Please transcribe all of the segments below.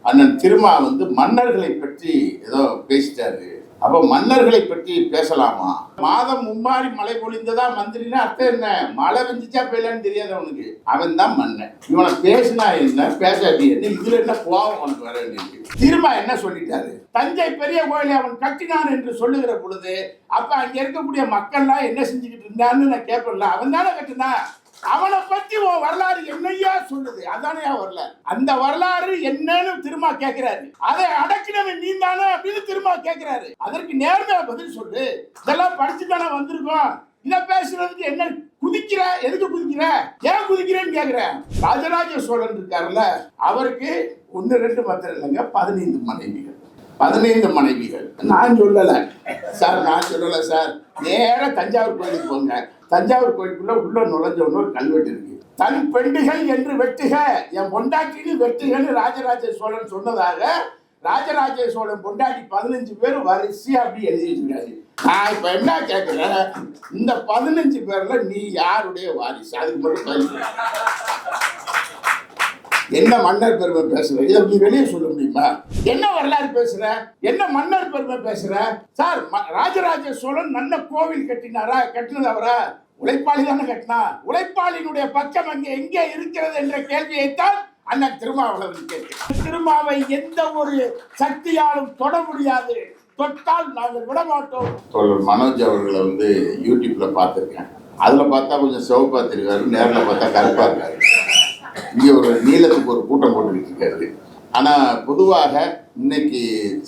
அண்ணன் திருமா மன்னர்களை பற்றி ஏதோ பேசிட்டாரு. அப்ப மன்னர்களை பற்றி பேசலாமா? மாதம் மும்மாரி மழை பொழிந்ததா மந்திரினா அர்த்தம் என்ன? மழை வெஞ்சிச்சா பெய்யலன்னு தெரியாது அவனுக்கு. அவன் தான் மன்னன். இவனை பேசினா என்ன பேசாட்டி என்ன? இதுல என்ன கோபம் அவனுக்கு வர வேண்டியிருக்கு? திருமா என்ன சொல்லிட்டாரு? தஞ்சை பெரிய கோயிலை அவன் கட்டினான் என்று சொல்லுகிற பொழுது அப்ப அங்க இருக்கக்கூடிய மக்கள்லாம் என்ன செஞ்சுக்கிட்டு இருந்தான்னு நான் கேட்பல. அவன் தானே கட்டினான். அவனை பத்தி வரலாறு என்னையா சொல்லுது? அதானே வரலாறு. அந்த வரலாறு என்னன்னு திரும்ப கேட்கிறாரு. அதை அடக்கினவன் நீ தானே அப்படின்னு திரும்ப கேட்கிறாரு. அதற்கு நேர்மையா பதில் சொல்லு. இதெல்லாம் படிச்சு தானே வந்திருக்கோம். இதை பேசுறதுக்கு என்ன குதிக்கிற? எதுக்கு குதிக்கிற? ஏன் குதிக்கிறேன்னு கேக்குறேன். ராஜராஜ சோழன் இருக்காருல்ல, அவருக்கு 1 2 மாத்திரம் இல்லைங்க, 15 மனைவிகள். 15 மனைவிகள். நான் சொல்லல சார். நேர தஞ்சாவூர் கோயிலுக்கு போங்க. தஞ்சாவூர் கோயிலுக்குள்ள உள்ள நுழைஞ்ச ஒரு கல்வெட்டு இருக்கு. தன் பெண்டுகள் என்று வெட்டுக, என் பொண்டாட்டின்னு வெட்டுகன்னு ராஜராஜ சோழன் சொன்னதாக ராஜராஜ சோழன் பொண்டாட்டி 15 பேர் வரிசையா அப்படி எழுதி வச்சிருக்காரு. நான் இப்ப என்ன கேட்கிறேன், இந்த 15 பேர்ல நீ யாருடைய வாரிசு? அதுக்கு மட்டும் என்ன மன்னர் பெருமை பேசுற? இதை நீ வெளியே சொல்ல முடியுமா? என்ன வரலாறு பேசுற? என்ன மன்னர் பெருமை பேசுற? சார், ராஜராஜ சோழன் நல்ல கோவில் கட்டினாரா? கட்டினது அவரா? உழைப்பாளி தானே கட்டினா. உழைப்பாளியினுடைய பக்கம் அங்கே எங்கே இருக்கிறது என்ற கேள்வியைத்தான் அண்ணன் திருமாவளவன் கேட்கிறார். திருமாவை எந்த ஒரு சக்தியாலும் தொட முடியாது. தொட்டால் நாங்கள் விட மாட்டோம். தோழர் மனோஜ் அவர்களை யூடியூப்ல பார்த்திருக்கேன். அதுல பார்த்தா கொஞ்சம் சிவப்பா தெரிவாரு, நேரில் பார்த்தா கருப்பா இருக்காரு. இங்கே ஒரு நீளத்துக்கு ஒரு கூட்டம் போட்டுக்கிட்டு இருக்காரு. ஆனால் பொதுவாக இன்னைக்கு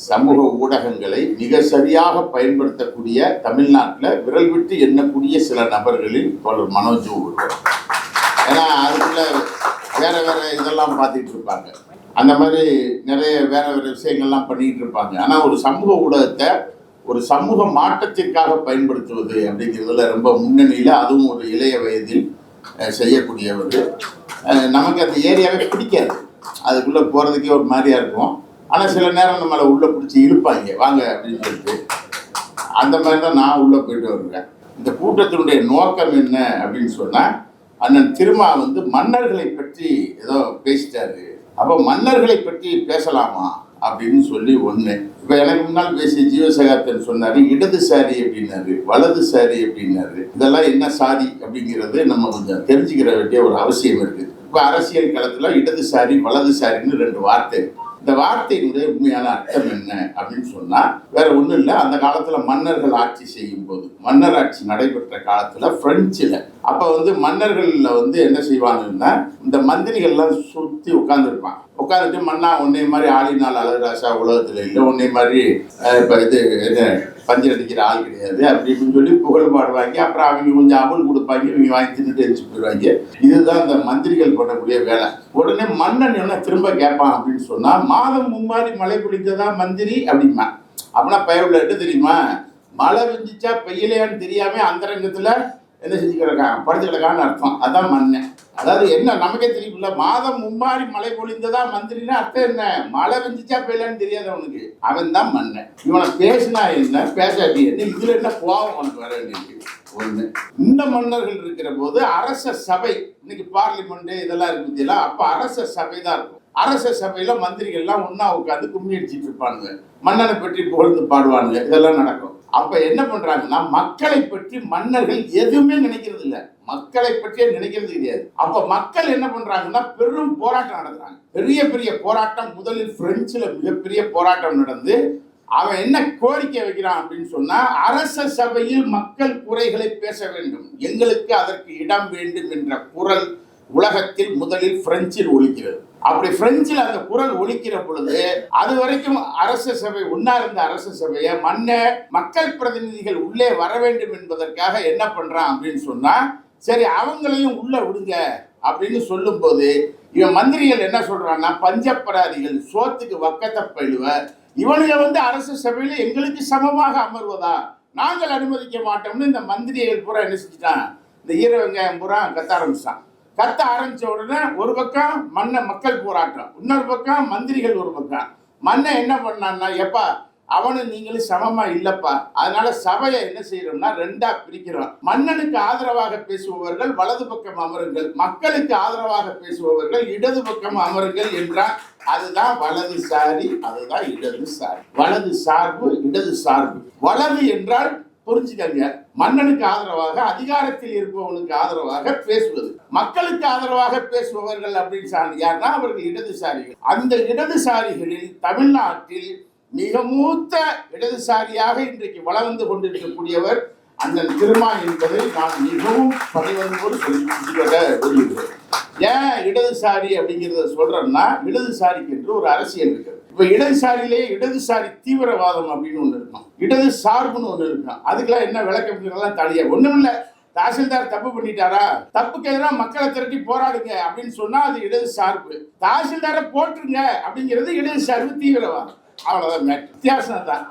சமூக ஊடகங்களை மிக சரியாக பயன்படுத்தக்கூடிய தமிழ்நாட்டில் விரல் விட்டு எண்ணக்கூடிய சில நபர்களில் தோழர் மனோஜும் ஒருவர். ஏன்னா அதுக்குள்ள வேற இதெல்லாம் பார்த்துட்டு இருப்பாங்க. அந்த மாதிரி நிறைய வேற விஷயங்கள்லாம் பண்ணிட்டு இருப்பாங்க. ஆனால் ஒரு சமூக ஊடகத்தை ஒரு சமூக மாற்றத்திற்காக பயன்படுத்துவது அப்படிங்கிறதுல ரொம்ப முன்னணியில், அதுவும் ஒரு இளைய வயதில் செய்யக்கூடியவர். நமக்கு அந்த ஏரியாவே பிடிக்காது. அதுக்குள்ளே போகிறதுக்கே ஒரு மாதிரியா இருக்கும். ஆனால் சில நேரம் நம்மளை உள்ளே பிடிச்சி இழுப்பாங்க, வாங்க அப்படின்னு சொல்லிட்டு. அந்த மாதிரி தான் நான் உள்ளே போயிட்டு வருவேன். இந்த கூட்டத்தினுடைய நோக்கம் என்ன அப்படின்னு சொன்னால், அண்ணன் திருமா மன்னர்களை பற்றி ஏதோ பேசிட்டாரு. அப்போ மன்னர்களை பற்றி பேசலாமா அப்படின்னு சொல்லி ஒன்று. இப்போ எனக்கு முன்னால் பேசிய ஜீவசகாப்தன் சொன்னார், இடதுசாரி அப்படின்னாரு, வலதுசாரி அப்படின்னாரு. இதெல்லாம் என்ன சாரி அப்படிங்கிறது நம்ம கொஞ்சம் தெரிஞ்சுக்கிற வேண்டிய ஒரு அவசியம் இருக்குது. இப்போ அரசியல் களத்தில் இடதுசாரி வலதுசாரின்னு 2 வார்த்தை. இந்த வார்த்தையினுடைய உண்மையான அர்த்தம் என்ன அப்படின்னு சொன்னால் வேற ஒன்றும் இல்லை. அந்த காலத்தில் மன்னர்கள் ஆட்சி செய்யும் போது, மன்னர் ஆட்சி நடைபெற்ற காலத்தில் பிரெஞ்சில் அப்போ மன்னர்களில் என்ன செய்வாங்கன்னா, இந்த மந்திரிகள்லாம் சுற்றி உட்காந்துருப்பாங்க. உட்காந்துட்டு, மன்னா உன்னை மாதிரி ஆளினால் அழகராசா உலகத்தில் இல்லை, உன்னை மாதிரி இப்போ பஞ்சு அடிக்கிற ஆள் கிடையாது அப்படின்னு சொல்லி புகழ் பாடுவாங்க. அப்புறம் அவங்க கொஞ்சம் அமல் கொடுப்பாங்க, இவங்க வாங்கி தின்னுட்டு எரிச்சு போயிடுவாங்க. இதுதான் இந்த மந்திரிகள் பண்ணக்கூடிய வேலை. உடனே மன்னன் என்ன திரும்ப கேட்பான் அப்படின்னு சொன்னா, மாதம் மும்மாரி மழை பொழிந்ததா மந்திரி அப்படிமா. அப்படின்னா பயவுள்ள என்ன தெரியுமா? மழை வெஞ்சிச்சா பெய்யலையான்னு தெரியாம அந்தரங்கத்துல என்ன செஞ்சு கிடக்கான், படுத்து கிடக்கான்னு அர்த்தம். அதான் மன்னன். அதாவது என்ன நமக்கே தெரியும்ல, மாதம் மும்மாரி மழை பொழிந்ததா மந்திரினா அர்த்தம் என்ன? மழை வெஞ்சிச்சா பெய்யலன்னு தெரியாது அவனுக்கு. அவன் தான் மன்னன். இவனை பேசினா என்ன பேசாட்டி என்ன? இதுல என்ன கோபம் அவனுக்கு வர வேண்டியிருக்கு? ஒண்ணு. இந்த மன்னர்கள் இருக்கிற போது அரச சபை, இன்னைக்கு பார்லிமெண்ட் இதெல்லாம் இருக்கு, அப்ப அரச சபை தான் இருக்கும். அரச சபையில மந்திரிகள்லாம் ஒன்னா உட்காந்து கும்மி அடிச்சிட்டு இருப்பானுங்க, மன்னனை பற்றி புகழ்ந்து பாடுவானுங்க, இதெல்லாம் நடக்கும். அப்ப என்ன பண்றாங்கன்னா, மக்களை பற்றி மன்னர்கள் எதுவுமே நினைக்கிறது இல்லை, மக்களை பற்றியே நினைக்கிறது கிடையாது. அப்ப மக்கள் என்ன பண்றாங்கன்னா, பெரும் போராட்டம் நடத்துறாங்க. பெரிய போராட்டம். முதலில் பிரெஞ்சுல மிகப்பெரிய போராட்டம் நடந்து அவன் என்ன கோரிக்கை வைக்கிறான் அப்படின்னு சொன்னா, அரச சபையில் மக்கள் குறைகளை பேச வேண்டும், எங்களுக்கு அதற்கு இடம் வேண்டும் என்ற குரல் உலகத்தில் முதலில் பிரெஞ்சில் ஒலிக்கிறது. அப்படி பிரெஞ்சில் அந்த குரல் ஒலிக்கிற பொழுது, அது வரைக்கும் அரச சபை ஒன்னா இருந்த அரச சபையை மக்கள் பிரதிநிதிகள் உள்ளே வர வேண்டும் என்பதற்காக என்ன பண்றான் அப்படின்னு சொன்னா, சரி அவங்களையும் உள்ள விடுங்க அப்படின்னு சொல்லும் போது, இவன் மந்திரிகள் என்ன சொல்றான்னா, பஞ்சப்பராதிகள், சோத்துக்கு வக்கத்தை பயிலுவர், இவனுங்க அரசு சபையில எங்களுக்கு சமமாக அமர்வதா நாங்கள் அனுமதிக்க மாட்டோம்னு இந்த மந்திரிகள் பூரா என்ன செஞ்சுட்டான், இந்த ஈர வெங்காயம் பூரா கத்த ஆரம்பிச்சான். கத்த ஆரம்பிச்ச உடனே ஒரு பக்கம் மக்கள் போராட்டம், இன்னொரு பக்கம் மந்திரிகள் ஒரு பக்கம். மன்ன என்ன பண்ணான்னா, எப்பா அவனும் நீங்களும் சமமா இல்லப்பா. அதனால சபையை என்ன செய்யறோம்னா ரெண்டா பிரிக்கிறோம். மன்னனுக்கு ஆதரவாக பேசுபவர்கள் வலது பக்கம் அமருங்கள், மக்களுக்கு ஆதரவாக பேசுபவர்கள் இடது பக்கம் அமருங்கள் என்றால் அதுதான் வலதுசாரி, அதுதான் இடதுசாரி. வலது சார்பு, இடது சார்பு. வலது என்றால் புரிஞ்சுக்கங்க, மன்னனுக்கு ஆதரவாக அதிகாரத்தில் இருப்பவனுக்கு ஆதரவாக பேசுவது. மக்களுக்கு ஆதரவாக பேசுபவர்கள் அப்படின்னு யாருன்னா அவர்கள் இடதுசாரிகள். அந்த இடதுசாரிகளில் தமிழ்நாட்டில் மிக மூத்த இடதுசாரியாக இன்றைக்கு வளர்ந்து கொண்டிருக்கக்கூடியவர் அண்ணன் திருமான் என்பதை நான் மிகவும் பணிவன்போடு சொல்லிவிடுகிறேன். ஏன் இடதுசாரி அப்படிங்கிறத சொல்றேன்னா, இடதுசாரிக்கு என்று ஒரு அரசியல் இருக்கு. இப்ப இடதுசாரியிலே இடதுசாரி தீவிரவாதம் அப்படின்னு ஒண்ணு இருக்கும், இடது சார்புன்னு ஒண்ணு இருக்கும். அதுக்கெல்லாம் என்ன விளக்கம் தனியா ஒண்ணும் இல்ல. தாசில்தார் தப்பு பண்ணிட்டாரா, தப்புக்கு எதிராக மக்களை திரட்டி போராடுங்க அப்படின்னு சொன்னா அது இடது சார்பு. தாசில்தாரை போட்டுருங்க அப்படிங்கிறது இடது சார்பு தீவிரவாதம். அவ்வளவுதான், வித்தியாசம் தான்.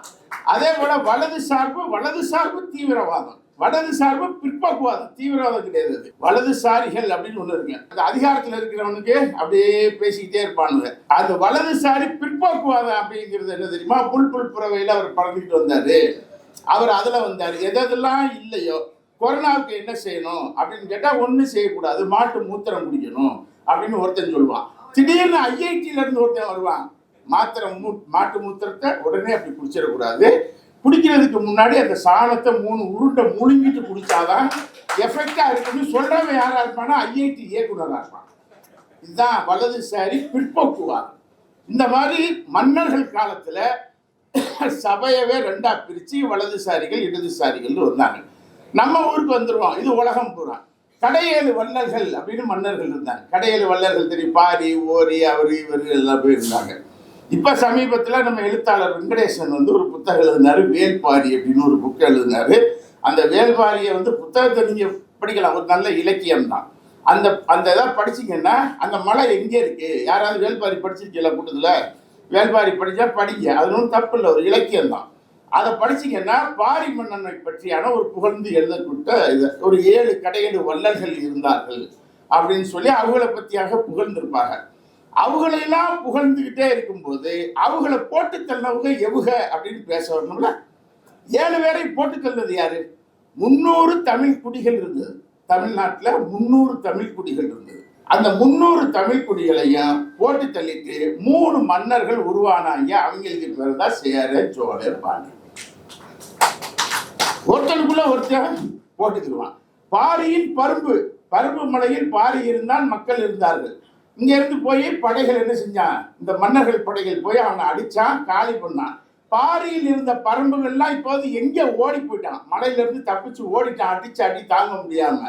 அதே போல வலது சார்பு தீவிரவாதம், வலது சார்பு பிற்போக்குவாதம், தீவிரவாதம் கிடையாது. வலதுசாரிகள் அப்படின்னு ஒண்ணு இருக்கு. அந்த அதிகாரத்தில் இருக்கிறவனுக்கு அப்படியே பேசிக்கிட்டே இருப்பானுங்க. அது வலதுசாரி பிற்போக்குவாதம் அப்படிங்கிறது என்ன தெரியுமா? புல் புறவையில அவர் பறந்துட்டு வந்தாரு, அவர் அதுல வந்தாரு. எதெல்லாம் இல்லையோ, கொரோனாவுக்கு என்ன செய்யணும் அப்படின்னு கேட்டா ஒன்னும் செய்யக்கூடாது, மாட்டு மூத்திரம் குடிக்கணும் அப்படின்னு ஒருத்தன் சொல்லுவான். திடீர்னு ஐஐடியில இருந்து ஒருத்தன் வருவான், மாட்டு மூத்திரத்தை உடனே அப்படி குடிச்சிடக்கூடாது, குடிக்கிறதுக்கு முன்னாடி அந்த சாணத்தை 3 உருண்டை முழுங்கிட்டு குடிச்சாதான் எஃபெக்டா இருக்குன்னு சொல்றவன் யாரா இருப்பானா? ஐஐடி இயக்குனரா இருப்பான். இதுதான் வலதுசாரி பிற்போக்குவாதம். இந்த மாதிரி மன்னர்கள் காலத்துல சபையவே ரெண்டா பிரிச்சு வலதுசாரிகள் இடதுசாரிகள் வந்தாங்க. நம்ம ஊருக்கு வந்துருவோம், இது உலகம் பூரா. கடையேழு வள்ளல்கள் அப்படின்னு மன்னர்கள் இருந்தாங்க. கடையேழு வள்ளல்கள் தெரியும், பாரி, ஓரி, அவர், இவர் எல்லாம் போய் இருந்தாங்க. இப்ப சமீபத்தில் நம்ம எழுத்தாளர் வெங்கடேசன் ஒரு புத்தகம் எழுதினாரு, வேல்பாரி அப்படின்னு ஒரு புக் எழுதினாரு. அந்த வேல்பாரியை புத்தகத்தை நீங்க படிக்கலாம், ஒரு நல்ல இலக்கியம் தான். அந்த அந்த இதை படிச்சீங்கன்னா அந்த மலை எங்கே இருக்கு, யாராவது வேல்பாரி படிச்சிருக்கீங்களா? கூட்டத்துல வேல்பாரி படிச்சா படிங்க, அது ஒன்றும் தப்பு இல்லை, ஒரு இலக்கியம் தான். அதை படிச்சீங்கன்னா பாரி மன்னனை பற்றியான ஒரு புகழ்ந்து எழுதப்பட்ட ஒரு 7 கடையேழு வள்ளல்கள் இருந்தார்கள் அப்படின்னு சொல்லி அவங்களை பற்றியாக புகழ்ந்திருப்பாங்க. அவங்களெல்லாம் புகழ்ந்துகிட்டே இருக்கும்போது அவங்களை போட்டு தள்ளவங்க எவுக அப்படின்னு பேச வரணும்ல. 7 பேரை போட்டு தள்ளது யாரு? 300 தமிழ் குடிகள் இருந்தது தமிழ்நாட்டில், 300 தமிழ் குடிகள் இருந்தது. அந்த 300 தமிழ் குடிகளையும் போட்டு தள்ளிட்டு 3 மன்னர்கள் உருவானாங்க. அவங்களுக்கு பேர் தான் சேர, சோழ, பாண்டியன். ஒருத்தனுக்குள்ள ஒருத்தன் போட்டுக்கிடுவான். பாரியின் பரும்பு மலையில் பாரி இருந்தால் மக்கள் இருந்தார்கள். இங்க இருந்து போய் படைகள் என்ன செஞ்சான், இந்த மன்னர்கள் படைகள் போய் அவனை அடிச்சான், காலி பண்ணான். பாரியில் இருந்த பரம்புகள்லாம் இப்போது எங்க ஓடி போயிட்டான், மலையில இருந்து தப்பிச்சு ஓடிட்டான், அடிச்சு அடி தாங்க முடியாம.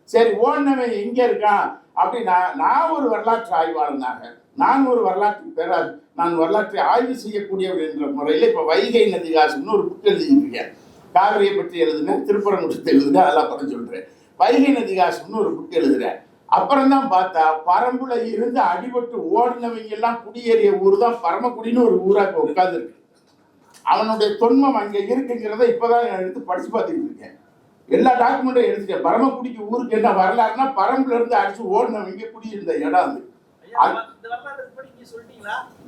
சரி, ஓடினவன் எங்க இருக்கான் அப்படின்னா, நான் ஒரு வரலாற்று ஆய்வாளனாக, நான் ஒரு வரலாற்று நான் வரலாற்றை ஆய்வு செய்யக்கூடியவர் என்ற முறையில் இப்ப வைகை நதிகாசம்னு ஒரு புக் எழுதியிருக்கேன். காவிரியை பற்றி எழுதுனேன், திருப்பரங்குன்றத்தை எழுதுனேன், அதெல்லாம் படம் சொல்றேன். வைகை நதிகாசம்னு ஒரு புக் எழுதுறேன். அப்புறம் தான் பார்த்தா பரம்புல இருந்து அடிபட்டு ஓடினவங்க எல்லாம் குடியேறிய ஊர் தான் பரமக்குடின்னு ஒரு ஊராக உட்கார்ந்து இருக்கு. அவனுடைய தொன்மம் அங்க இருக்குங்கிறத இப்பதான் எடுத்து படிச்சு பார்த்துக்கிட்டு இருக்கேன். எல்லா டாக்குமெண்ட்டும் எடுத்துட்டேன். பரமக்குடிக்கு ஊருக்கு என்ன வரலாறுனா, பரம்புல இருந்து அடிச்சு ஓடினவங்க குடியிருந்த இடம் அது.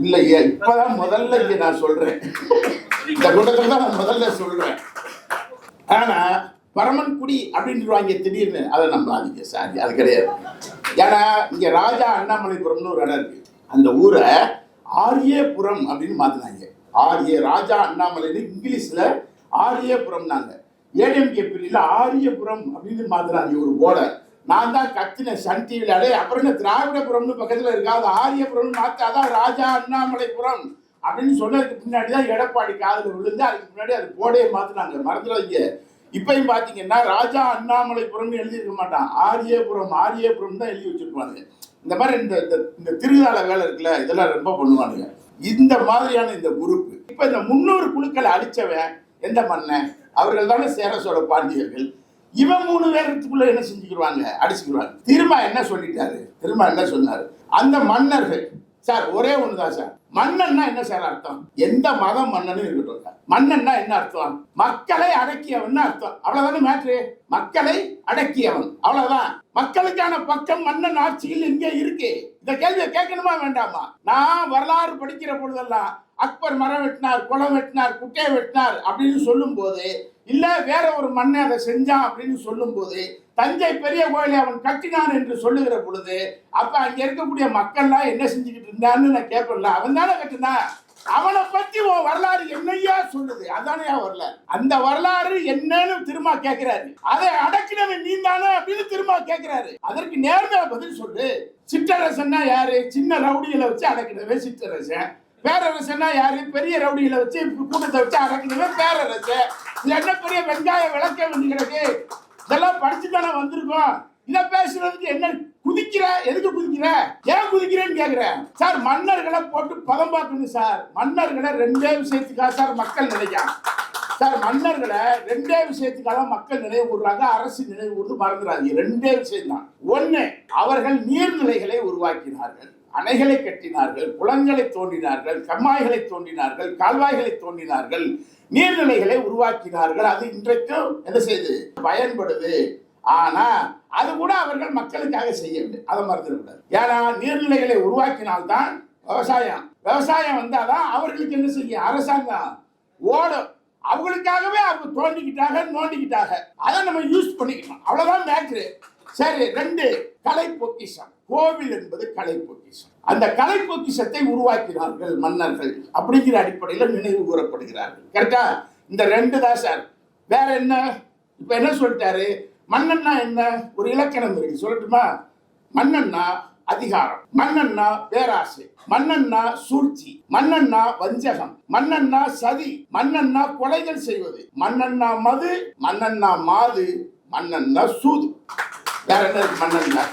இல்லையே, இப்பதான் முதல்ல இங்க நான் சொல்றேன், இந்த கூட்டத்தில் தான் நான் முதல்ல சொல்றேன். ஆனா பரமன்குடி அப்படின்றாங்க திடீர்னு, அதை நம்பாதீங்க சாரி, அது கிடையாது. ஏன்னா இங்க ராஜா அண்ணாமலைபுரம்னு ஒரு இடம் இருக்கு, அந்த ஊரை ஆரியபுரம் அப்படின்னு மாத்தினாங்க. ராஜா அண்ணாமலைன்னு இங்கிலீஷ்ல ஆரியபுரம்னாங்க. ஏடிஎம்கே பிரிவில் ஆரியபுரம் அப்படின்னு மாத்தினாங்க ஒரு போர்டை. நான் தான் கத்தின சன் டிவில, அப்புறம் என்ன திராவிடபுரம்னு பக்கத்துல இருக்காது, ஆரியபுரம்னு மாத்தாதான் ராஜா அண்ணாமலைபுரம் அப்படின்னு சொன்னதுக்கு பின்னாடி தான் எடப்பாடி காதுல விழுந்து, அதுக்கு முன்னாடி அது போர்டே மாத்தினாங்க, மறந்துடாதீங்க. இப்பயும் பாத்தீங்கன்னா ராஜா அண்ணாமலைபுரம்னு எழுதியிருக்க மாட்டான், ஆரியபுரம் தான் எழுதி வச்சிருப்பாங்க. இந்த மாதிரி இந்த திருவிழா வேலை இருக்குல்ல, இதெல்லாம் ரொம்ப பண்ணுவானுங்க. இந்த மாதிரியான இந்த குரூப் இப்ப இந்த 300 குழுக்களை அடிச்சவன் எந்த மன்னன்? அவர்கள் தானே சேர, சோழ, பாண்டியர்கள். இவன் 3 பேருக்குள்ள என்ன செஞ்சுக்கிடுவாங்க, அடிச்சுக்கிடுவாங்க. திரும்ப என்ன சொல்லிட்டாரு, என்ன சொன்னாரு, அந்த மன்னர்கள் சார் ஒரே ஒண்ணுதான் சார், மன்னன்னா என்ன சார் அர்த்தம்? எந்த மதம் மன்னன்னு இருக்கட்டும், மன்னன்னா என்ன அர்த்தம்? மக்களை அடக்கியவன் அர்த்தம், அவ்வளவுதானே மேட்ரு. மக்களை அடக்கியவன், அவ்வளவுதான். மக்களுக்கான பக்கம் மன்னன் ஆட்சியில் எங்கே இருக்கு? இந்த கேள்வியை கேட்கணுமா வேண்டாமா? நான் வரலாறு படிக்கிற பொழுதெல்லாம் அக்பர் மரம் வெட்டினார், குளம் வெட்டினார், குட்டையை வெட்டினார் அப்படின்னு சொல்லும் போது, இல்ல வேற ஒரு மண்ணை அதை செஞ்சான் அப்படின்னு சொல்லும் போது, தஞ்சை பெரிய கோயிலை அவன் கட்டினான் என்று சொல்லுகிற பொழுது, அப்ப அங்க இருக்கக்கூடிய மக்கள்லாம் என்ன செஞ்சுக்கிட்டு இருந்தான்னு நான் கேட்பல. அவன் தானே கட்டினான். அவனை பத்தி வரலாறு என்னையா சொல்லுது? அதானே வரலாறு. அந்த வரலாறு என்னன்னு திரும்ப கேட்கிறாரு. அதை அடக்கினவன் நீ தானே அப்படின்னு திரும்ப கேட்கிறாரு. அதற்கு நேர்மையா பதில் சொல்லு. சிற்றரசன்னா யாரு? சின்ன ரவுடிகளை வச்சு அடக்கினவன் சிற்றரசன். பேரரசன்னா யாரு? பெரிய ரவுடிகளை வச்சு கூட்டத்தை வச்சு அடக்கினவன் பேரரசன். இது என்ன பெரிய வெங்காய விளக்க வேண்டி கிடக்கு? இதெல்லாம் படிச்சு தானே வந்திருக்கோம். இதை பேசுறதுக்கு என்ன குதிக்கிற? எதுக்கு குதிக்கிற? ஏன் குதிக்கிறேன்னு கேக்குறேன். சார், மன்னர்களை போட்டு பதம் பார்க்கணும் சார். மன்னர்களை ரெண்டே விஷயத்துக்காக சார் மக்கள் நினைக்கிறாங்க. சார், மன்னர்களை ரெண்டே விஷயத்துக்காக மக்கள் நினைவு கூறுறாங்க, அரசு நினைவு கூர்ந்து மறந்துடாதீங்க. ரெண்டே விஷயம் தான். ஒண்ணு, அவர்கள் நீர்நிலைகளை உருவாக்கினார்கள், அணைகளை கட்டினார்கள், குளங்களை தோண்டினார்கள், கம்மாய்களை தோண்டினார்கள், கால்வாய்களை தோண்டினார்கள், நீர்நிலைகளை உருவாக்கினார்கள். அது இன்றைக்கும் என்ன செய்யுது? பயன்படுது. ஆனா அது கூட அவர்கள் மக்களுக்காக செய்யவில்லை. அதை மறந்துடக்கூடாது. ஏன்னா நீர்நிலைகளை உருவாக்கினால்தான் விவசாயம் வந்தாதான் அவர்களுக்கு என்ன செய்ய? அரசாங்கம் ஓடும். அவங்களுக்காகவே அவங்க நோண்டிக்கிட்டாங்க. அதை நம்ம யூஸ் பண்ணிக்கணும். அவ்வளவுதான் மேட்ரு. சரி, ரெண்டு, கலை பொக்கிஷம். கோவில் என்பது கலை பொக்கிஷம். அந்த கலை பொக்கிஷத்தை உருவாக்கினார்கள் மன்னர்கள் அப்படிங்கிற அடிப்படையில் நினைவு கூறப்படுகிறார்கள். கரெக்டா? இந்த ரெண்டு தான் சார். வேற என்ன? இப்ப என்ன சொல்லிட்டாரு? மன்னன்னா என்ன? ஒரு இலக்கணம் இருக்கு, சொல்லட்டுமா? மன்னன்னா அதிகாரம், மன்னன்னா பேராசை, மன்னன்னா சூழ்ச்சி, மன்னன்னா வஞ்சகம், மன்னன்னா சதி, மன்னன்னா கொலைகள் செய்வது, மன்னன்னா மது, மன்னன்னா மாது, மன்னன்னா சூது. வேற என்ன இருக்கு மன்னன்னா?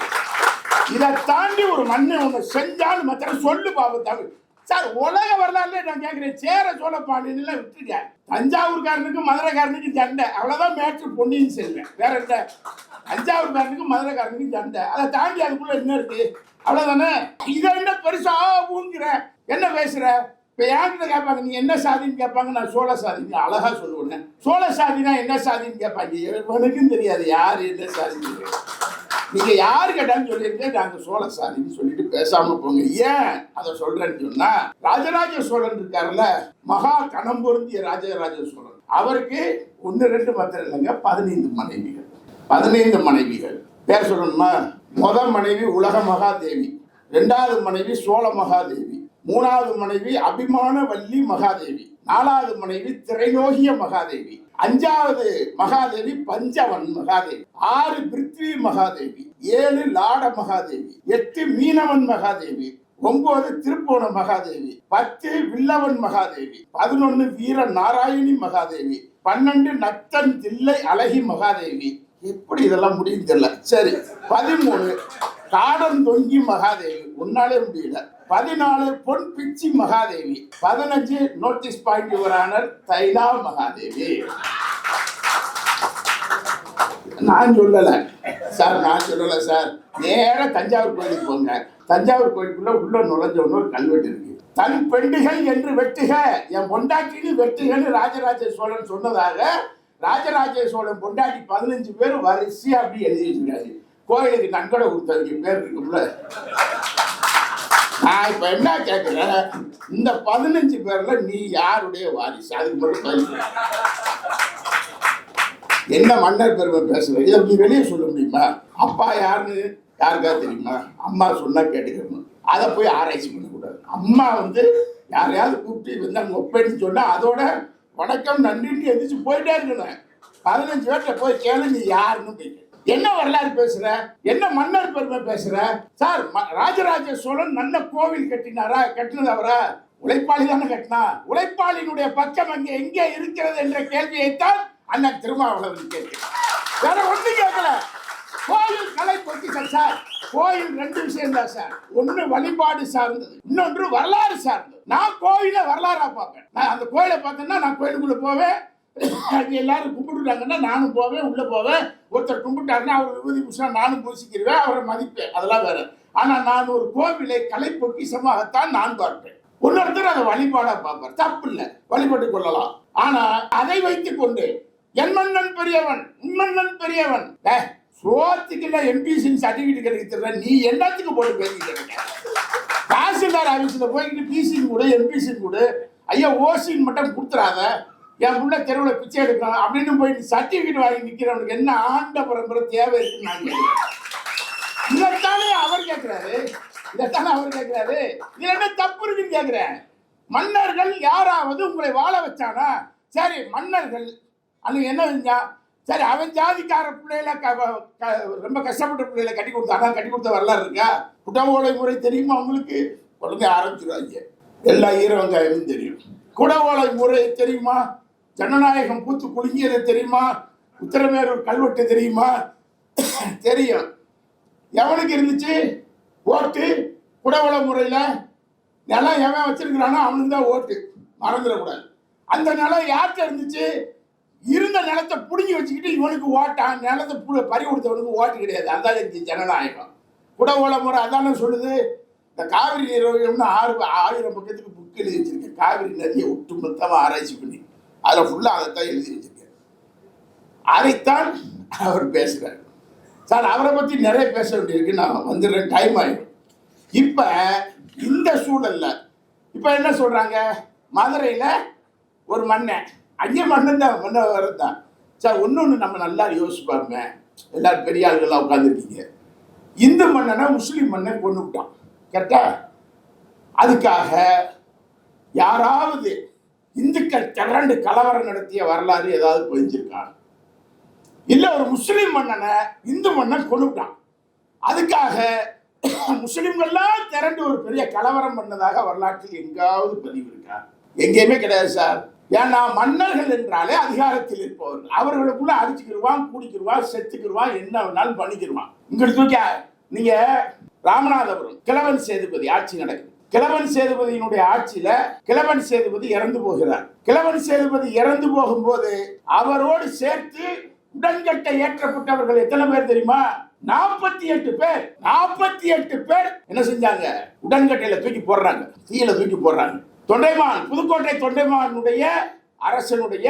இதை தாண்டி ஒரு மன்னன் ஒண்ணு செஞ்சாலும் மற்ற சொல்லு பாபு. சார், உலக வரலாறுல நான் கேட்கிறேன். சேர சோழ பாண்டியன்ல விட்டுருக்க. தஞ்சாவூர்காரனுக்கு மதுரைக்காரனுக்கு சண்டை, அவ்வளவுதான் மேட்ரு. பொன்னியின் செல்வன் வேற என்ன? தஞ்சாவூர்காரனுக்கு மதுரைக்காரனுக்கு சண்டை. அதை தாண்டி அதுக்குள்ள என்ன இருக்கு? அவ்வளவுதானே. இதை என்ன பெருசா ஊங்குற? என்ன பேசுற? இப்ப யார்கிட்ட கேட்பாங்க, நீ என்ன சாதின்னு கேட்பாங்க. நான் சோழ சாதின்னு அழகா சொல்லுவேன். சோழ சாதினா என்ன சாதின்னு கேட்பாங்க. எனக்கும் தெரியாது யாரு என்ன சாதின்னு. நீங்க யாரு கேட்டாலும் சொல்லியிருக்கேன், நாங்க சோழ சாதின்னு சொல்லிட்டு பேசாம போங்க. ஏன் அதை சொல்றேன்னு சொன்னா, ராஜராஜ சோழன் இருக்காருல்ல, மகா கணம் பொருந்திய ராஜராஜ சோழன். அவருக்கு 1 2 மாத்திரம் இல்லைங்க, 15 மனைவிகள். 15 மனைவிகள். பேர் சொல்லணுமா? முதல் மனைவி உலக மகாதேவி, 2வது மனைவி சோழ மகாதேவி, 3வது மனைவி அபிமான வள்ளி மகாதேவி, 4வது மனைவி திரைநோகிய மகாதேவி, 5வது மகாதேவி பஞ்சவன் மகாதேவி, 6 பிருத்வி மகாதேவி, 7 லாட மகாதேவி, 8 மீனவன் மகாதேவி, 9 திருப்போண மகாதேவி, 10 வில்லவன் மகாதேவி, 11 வீர நாராயணி மகாதேவி, 12 நத்தன் தில்லை அழகி மகாதேவி. எப்படி இதெல்லாம் முடியும் தெரியல. சரி, 13 காடன் தொங்கி மகாதேவி, உன்னாலே முடியல. 14 Pon Pichi Mahadevi, 15 notice point your honour Thaila Mahadevi. நான் சொல்லல சார். நேர தஞ்சாவூர் கோயிலுக்கு போங்க. தஞ்சாவூர் கோயிலுக்குள்ள உள்ள நுழைஞ்ச ஒரு கல்வெட்டு இருக்கு. தன் பெண்டுகள் என்று வெட்டுக, என் பொண்டாட்டின்னு வெட்டுகன்னு ராஜராஜ சோழன் சொன்னதாக ராஜராஜ சோழன் பொண்டாட்டி 15 பேர் வரிசையா அப்படி எழுதி வச்சிருக்காரு. கோயிலுக்கு நன்கொடை கொடுத்தவங்க பேர் இருக்கும்ல. நான் இப்ப என்ன கேட்கிறேன், இந்த 15 பேர்ல நீ யாருடைய வாரிசு? அதுக்கு மட்டும் என்ன மன்னர் பெருமை பேசுற? இதை நீ வெளியே சொல்ல முடியுமா? அப்பா யாருன்னு யாருக்கா தெரியுமா? அம்மா சொன்னா கேட்டுக்கணும். அதை போய் ஆராய்ச்சி பண்ணக்கூடாது. அம்மா யாரையாவது கூப்பிட்டு வந்து ஒப்பேன்னு சொன்னா அதோட வணக்கம் நன்றின்னு எதிர்த்து போயிட்டே இருக்கணும். 15 பேர்கிட்ட போய் கேளு, நீ யாருன்னு போய். என்ன வரலாறு பேசுற? என்ன மன்னர் பெருமை பேசுற? சார், ராஜராஜ சோழன் நல்ல கோவில் கட்டினாரா? கட்டினது அவரா? உழைப்பாளி தானே கட்டினா. உழைப்பாளியினுடைய பக்கம் அங்கே எங்கே இருக்கிறது என்ற கேள்வியைத்தான் அண்ணன் திருமாவளவன் கேட்கிறேன். வேற ஒன்றும் கேட்கல. கோயில் கலை பொக்கிஷம் சார். கோயில் 2 விஷயம் தான் சார். ஒன்று வழிபாடு சார்ந்தது, இன்னொன்று வரலாறு சார்ந்தது. நான் கோயிலை வரலாறா பார்ப்பேன். நான் அந்த கோயிலை பார்த்தேன்னா நான் கோயிலுக்குள்ள போவேன். எல்லாரும் கும்பிட்டுட்டாங்கன்னா நானும் போவேன், உள்ள போவேன். ஒருத்தர் கும்பிட்டாருன்னா அவர் விபூதி பூசினா நானும் பூசிக்கிடுவேன், அவரை மதிப்பேன். அதெல்லாம் வேற. ஆனா நான் ஒரு கோவிலை கலை பொக்கிஷமாகத்தான் நான் பார்ப்பேன். இன்னொருத்தர் அதை வழிபாடா பார்ப்பார். தப்பு இல்லை, வழிபட்டு கொள்ளலாம். ஆனா அதை வைத்துக் கொண்டு என் மன்னன் பெரியவன், உன் மன்னன் பெரியவன், சோத்துக்குள்ள எம்பிசி சர்டிபிகேட் கிடைக்கிற நீ எல்லாத்துக்கும் போட்டு பேசிக்கிட்டு இருக்க. தாசில்தார் ஆபீஸ்ல போய்கிட்டு பிசி கூட எம்பிசி கூட ஐயா ஓசின்னு மட்டும் கொடுத்துறாத, என் புள்ள தெருவில் பிச்சை எடுக்கும் அப்படின்னு போயிட்டு சர்டிபிகேட் வாங்கி நிற்கிறவனுக்கு என்ன ஆண்ட பரம்பரை தேவை இருக்குன்னு நான் கேட்கிறேன். இதைத்தானே அவர் கேட்கிறாரு, இதைத்தானே அவர் கேட்கிறாரு. இதுல என்ன தப்பு இருக்குன்னு கேட்கிறேன். மன்னர்கள் யாராவது உங்களை வாழ வச்சானா? சரி, மன்னர்கள் அன்னைக்கு என்ன செஞ்சா? சரி, அவன் ஜாதிக்கார பிள்ளைகளை ரொம்ப கஷ்டப்பட்ட பிள்ளைகளை கட்டி கொடுத்தானா? கட்டி கொடுத்த வரலாறு இருக்கா? குடவோலை முறை தெரியுமா உங்களுக்கு? ஒழுங்கா ஆரம்பிச்சிருவாங்க. எல்லா ஈரவங்காயமும் தெரியும். குடவோலை முறை தெரியுமா? ஜனநாயகம் பூத்து குலுங்கியது தெரியுமா? உத்தரமேரூர் கல்வெட்டு தெரியுமா? தெரியும். எவனுக்கு இருந்துச்சு ஓட்டு? குடவோலை முறையில் நிலம் எவன் வச்சிருக்கிறானோ அவனுக்கு தான் ஓட்டு, மறந்துடக்கூடாது. அந்த நிலம் யார்கிட்ட இருந்துச்சு? இருந்த நிலத்தை புடுங்கி வச்சுக்கிட்டு இவனுக்கு ஓட்டான், நிலத்தை பறி கொடுத்தவனுக்கு ஓட்டு கிடையாது. அதான் ஜனநாயகம். குடவோலை முறை அதானே சொல்லுது. இந்த காவிரி நீரோன்னு 1000 பக்கத்துக்கு புக் எழுதி வச்சிருக்கேன். காவிரி நதியை ஒட்டு மொத்தமாக ஆராய்ச்சி பண்ணி அதில் ஃபுல்லாக அதைத்தான் எழுதி வச்சிருக்கேன். அதைத்தான் அவர் பேசுகிறார். சார், அவரை பற்றி நிறைய பேச வேண்டியிருக்கு, நான் வந்துடுறேன், டைம் ஆகிடும். இப்போ இந்த சூழல்ல இப்போ என்ன சொல்கிறாங்க? மதுரையில் ஒரு மன்னன், அங்கே மன்னன் தான், மன்ன வரதான். சார், ஒன்று நம்ம நல்லா யோசிப்பாருங்க, எல்லாரும் பெரிய ஆளுகள்லாம் உட்காந்துருக்கீங்க. இந்து மன்னனை முஸ்லீம் மன்னன் கொண்டு விட்டான், கரெக்டா? அதுக்காக யாராவது இந்துக்கள் திரண்டு கலவரம் நடத்திய வரலாறு ஏதாவது பதிஞ்சிருக்கா? இல்லை, ஒரு முஸ்லீம் மன்னனை இந்து மன்னன் கொண்டு விட்டான், அதுக்காக முஸ்லிம்கள்லாம் திரண்டு ஒரு பெரிய கலவரம் பண்ணதாக வரலாற்றில் எங்காவது பதிவு இருக்கா? எங்கேயுமே கிடையாது சார். ஏன்னா மன்னர்கள் என்றாலே அதிகாரத்தில் இருப்பவர்கள், அவர்களுக்குள்ள அடிச்சுக்கிடுவான், கூடிக்கிடுவான், செத்துக்கிடுவான், என்ன வேணாலும் பண்ணிக்கிடுவான். இங்கிட்டு தூக்கி நீங்க ராமநாதபுரம் கிழவன் சேதுபதி ஆட்சி நடக்குது. கிழவன் சேதுபதியினுடைய ஆட்சியில கிழவன் சேதுபதி இறந்து போகிறார். கிழவன் சேதுபதி இறந்து போகும்போது அவரோடு சேர்த்து உடன்கட்டை ஏற்றப்பட்டவர்கள் எத்தனை பேர் தெரியுமா? 48 பேர். 48 பேர் என்ன செஞ்சாங்க? உடன்கட்டையில தூக்கி போடுறாங்க, தீயில தூக்கி போடுறாங்க. தொண்டைமான், புதுக்கோட்டை தொண்டைமானுடைய அரசனுடைய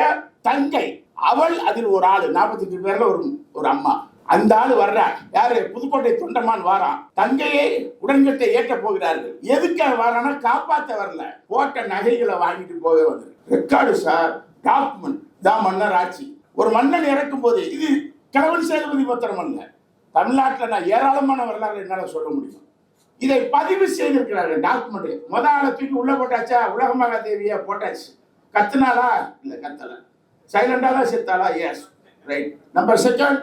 தங்கை, அவள் அதில் ஒரு ஆளு. 48 பேர்ல ஒரு அம்மா. அந்த ஆளு வர்றார். யாரு? புதுக்கோட்டை தொண்டைமான் வாரான். தங்கையை உடன்கட்டை ஏற்ற போகிறார்கள். எதுக்காக வரானா? காப்பாற்ற வரல, போட்ட நகைகளை வாங்கிட்டு போக வந்து. ரெக்கார்டு சார், டாக்குமெண்ட் தான் மன்னர் ஆட்சி. ஒரு மன்னன் இறக்கும் போது, இது கிழவன் சேதுபதி பத்திரம் அல்ல, தமிழ்நாட்டில் நான் ஏராளமான வரலாறு என்னால் சொல்ல முடியும். இதை பதிவு செய்திருக்கிறார்கள் டாக்குமெண்ட். ஆளை தூக்கி உள்ள போட்டாச்சா? உலகமாக தேவியா போட்டாச்சு. கத்துனாலா? இல்லை, கத்தலை. சைலண்டா தான் செத்தாலா? Yes, right. நம்பர் செகண்ட்,